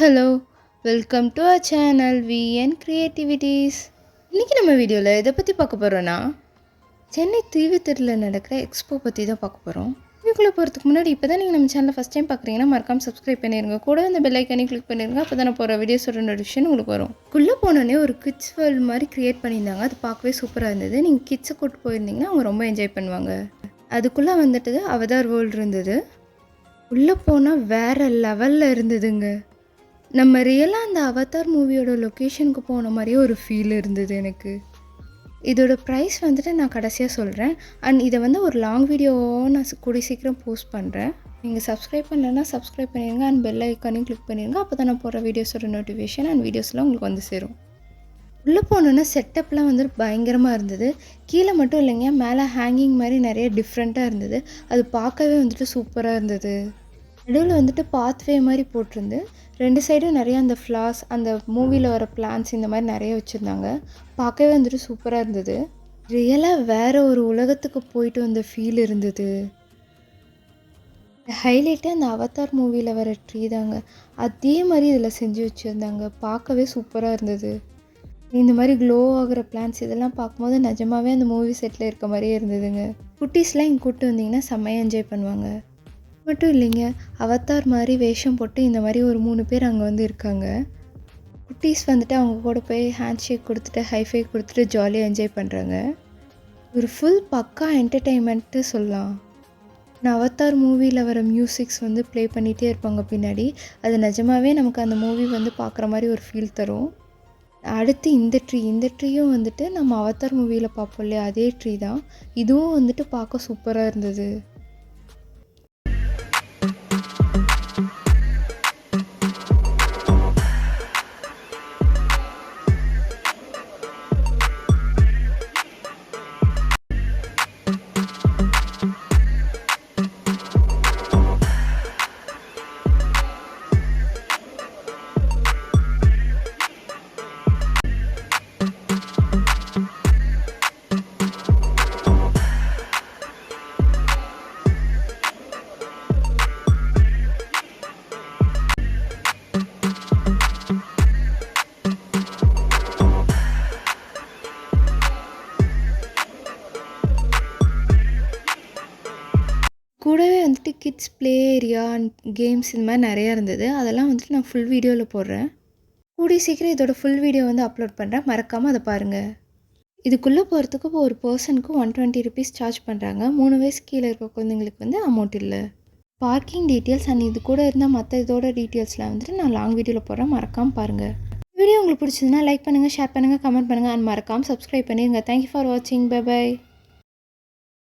Hello welcome to our channel VN creativities. இன்றைக்கி நம்ம வீடியோவில் எதை பற்றி பார்க்க போகிறோன்னா சென்னை தீவுத்திடலில் நடக்கிற எக்ஸ்போ பற்றி தான் பார்க்க போகிறோம். வீடியோக்குள்ளே போகிறதுக்கு முன்னாடி இப்போ தான் நீங்கள் நம்ம சேனலை ஃபஸ்ட் டைம் பார்க்குறீங்கன்னா மறக்காம சப்ஸ்கிரைப் பண்ணிடுங்க. கூட அந்த பெல் ஐக்கானே கிளிக் பண்ணிடுங்க. அப்போ தான் நான் போகிற வீடியோஸோட நோட்டிஃபிகேஷன் உங்களுக்கு வரும். உள்ளே போனோடனே ஒரு கிட்ஸ் வேர்ல்டு மாதிரி க்ரியேட் பண்ணியிருந்தாங்க. அது பார்க்கவே சூப்பராக இருந்தது. நீங்கள் கிட்ஸை கூப்பிட்டு போயிருந்தீங்கன்னா அவங்க ரொம்ப என்ஜாய் பண்ணுவாங்க. அதுக்குள்ளே வந்துட்டு அவதார் வேர்ல்டு இருந்தது. உள்ளே போனால் வேறு லெவலில் இருந்ததுங்க. நம்ம ரியலாக அந்த அவதார் மூவியோட லொக்கேஷனுக்கு போன மாதிரியே ஒரு ஃபீல் இருந்தது எனக்கு. இதோட ப்ரைஸ் வந்துட்டு நான் கடைசியாக சொல்கிறேன். அண்ட் இதை வந்து ஒரு லாங் வீடியோவாக நான் கூடிய சீக்கிரம் போஸ்ட் பண்ணுறேன். நீங்கள் சப்ஸ்கிரைப் பண்ணலைன்னா சப்ஸ்கிரைப் பண்ணிடுங்க அண்ட் பெல் ஐக்கானையும் கிளிக் பண்ணிடுங்க. அப்போ தான் நான் போகிற வீடியோஸோட நோட்டிஃபிகேஷன் அண்ட் வீடியோஸ்லாம் உங்களுக்கு வந்து சேரும். உள்ளே போனோன்னா செட்டப்லாம் வந்துட்டு பயங்கரமாக இருந்தது. கீழே மட்டும் இல்லைங்க, மேலே ஹேங்கிங் மாதிரி நிறைய டிஃப்ரெண்ட்டாக இருந்தது. அது பார்க்கவே வந்துட்டு சூப்பராக இருந்தது. நடுவில் வந்துட்டு பாத்வே மாதிரி போட்டிருந்து 2 சைடும் நிறையா அந்த ஃப்ளார்ஸ், அந்த மூவியில் வர பிளான்ஸ் இந்த மாதிரி நிறைய வச்சுருந்தாங்க. பார்க்கவே வந்துட்டு சூப்பராக இருந்தது. ரியலாக வேறு ஒரு உலகத்துக்கு போயிட்டு வந்த ஃபீல் இருந்தது. ஹைலைட்டே அந்த அவதார் மூவியில் வர ட்ரீ தாங்க. அதே மாதிரி இதில் செஞ்சு வச்சுருந்தாங்க. பார்க்கவே சூப்பராக இருந்தது. இந்த மாதிரி க்ளோ ஆகிற பிளான்ஸ் இதெல்லாம் பார்க்கும்போது நிஜமாகவே அந்த மூவி செட்டில் இருக்க மாதிரியே இருந்ததுங்க. குட்டீஸ்லாம் இங்கே கூப்பிட்டு வந்தீங்கன்னா செம்மையாக என்ஜாய் பண்ணுவாங்க. மட்டும் இல்லைங்க, அவதார் மாதிரி வேஷம் போட்டு இந்த மாதிரி ஒரு 3 பேர் அங்கே வந்து இருக்காங்க. குட்டீஸ் வந்துட்டு அவங்க கூட போய் ஹேண்ட் ஷேக் கொடுத்துட்டு ஹைஃபை கொடுத்துட்டு ஜாலியாக என்ஜாய் பண்ணுறாங்க. ஒரு ஃபுல் பக்கா என்டர்டெயின்மெண்ட்டு சொல்லலாம். நான் அவதார் மூவியில் வர மியூசிக்ஸ் வந்து ப்ளே பண்ணிகிட்டே இருப்பாங்க பின்னாடி. அது நிஜமாகவே நமக்கு அந்த மூவி வந்து பார்க்குற மாதிரி ஒரு ஃபீல் தரும். அடுத்து இந்த ட்ரீயும் வந்துட்டு நம்ம அவதார் மூவியில் பார்ப்போம் இல்லையா, அதே ட்ரீ தான். இதுவும் வந்துட்டு பார்க்க சூப்பராக இருந்தது. கூடவே வந்துட்டு kids play area and games இந்த மாதிரி நிறையா இருந்தது. அதெல்லாம் வந்துட்டு நான் ஃபுல் வீடியோவில் போடுறேன். கூடிய சீக்கிரம் இதோட ஃபுல் வீடியோ வந்து அப்லோட் பண்ணுறேன். மறக்காமல் அதை பாருங்கள். இதுக்குள்ளே போகிறதுக்கு இப்போ ஒரு பர்சனுக்கு 120 ருபீஸ் சார்ஜ் பண்ணுறாங்க. 3 வயசு கீழே இருக்க குழந்தைங்களுக்கு வந்து அமௌண்ட் இல்லை. பார்க்கிங் டீட்டெயில்ஸ் அண்ட் இது கூட இருந்தால் மற்ற இதோட டீட்டெயில்ஸ்லாம் வந்துட்டு நான் லாங் வீடியோவில் போடுறேன். மறக்காமல் பாருங்கள். வீடியோ உங்களுக்கு பிடிச்சதுன்னா லைக் பண்ணுங்கள், ஷேர் பண்ணுங்கள், கமெண்ட் பண்ணுங்கள் அண்ட் மறக்காமல் சப்ஸ்கிரைப் பண்ணிடுங்க. தேங்க்யூ ஃபார் வாட்சிங். Bye by.